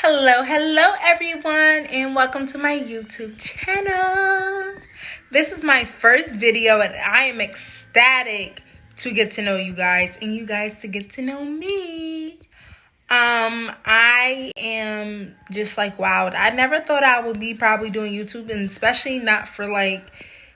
Hello everyone, and welcome to my YouTube channel. This is my first video and I am ecstatic to get to know you guys and you guys to get to know me. I am just like wowed. I never thought I would be probably doing YouTube, and especially not for like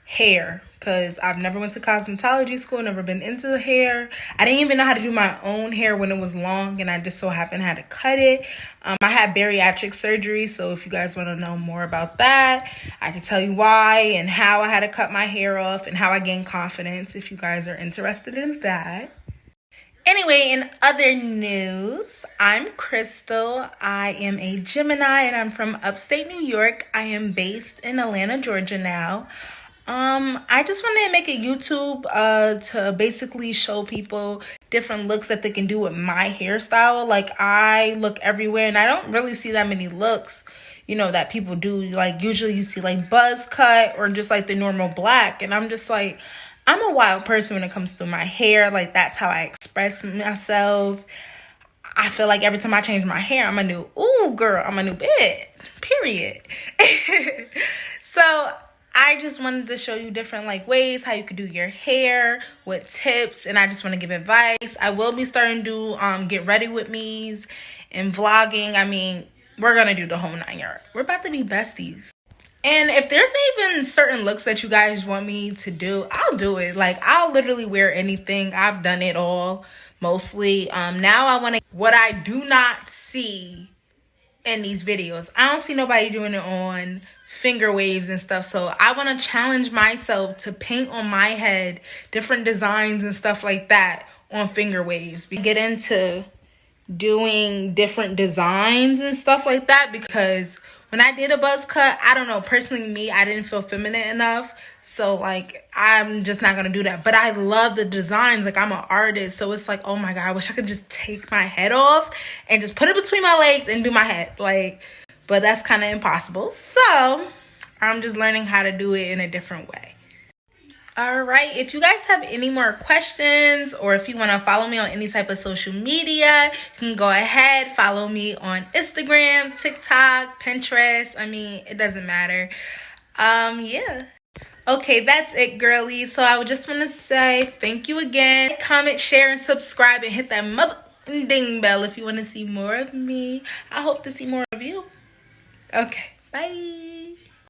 hair, because I've never went to cosmetology school, never been into hair. I didn't even know how to do my own hair when it was long, and I just so happened how to cut it. I had bariatric surgery, so if you guys want to know more about that, I can tell you why and how I had to cut my hair off and how I gained confidence if you guys are interested in that. Anyway, in other news, I'm Crystal. I am a Gemini and I'm from upstate New York. I am based in Atlanta, Georgia now. I just wanted to make a YouTube to basically show people different looks that they can do with my hairstyle. Like, I look everywhere and I don't really see that many looks, that people do. Like, usually you see like buzz cut or just like the normal black, and I'm just like, I'm a wild person when it comes to my hair. Like, that's how I express myself. I feel like every time I change my hair, I'm a new bit, period. So I just wanted to show you different like ways how you could do your hair with tips, and I just want to give advice. I will be starting to get ready with me's and vlogging. I mean, we're gonna do the whole 9 yards. We're about to be besties. And if there's even certain looks that you guys want me to do, I'll do it. Like, I'll literally wear anything. I've done it all mostly. Now I want to, what I do not see in these videos, I don't see nobody doing it on finger waves and stuff. So I want to challenge myself to paint on my head different designs and stuff like that on finger waves. Get into doing different designs and stuff like that, because when I did a buzz cut, I don't know, personally me, I didn't feel feminine enough. So like, I'm just not gonna do that. But I love the designs. Like, I'm an artist, so it's like, oh my God, I wish I could just take my head off and just put it between my legs and do my head. Like, but that's kind of impossible. So I'm just learning how to do it in a different way. All right, if you guys have any more questions, or if you want to follow me on any type of social media, you can go ahead, follow me on Instagram, TikTok, Pinterest. I mean, it doesn't matter. Yeah. Okay, that's it, girlies. So I would just want to say thank you again. Comment, share, and subscribe, and hit that ding bell if you want to see more of me. I hope to see more of you. Okay, bye.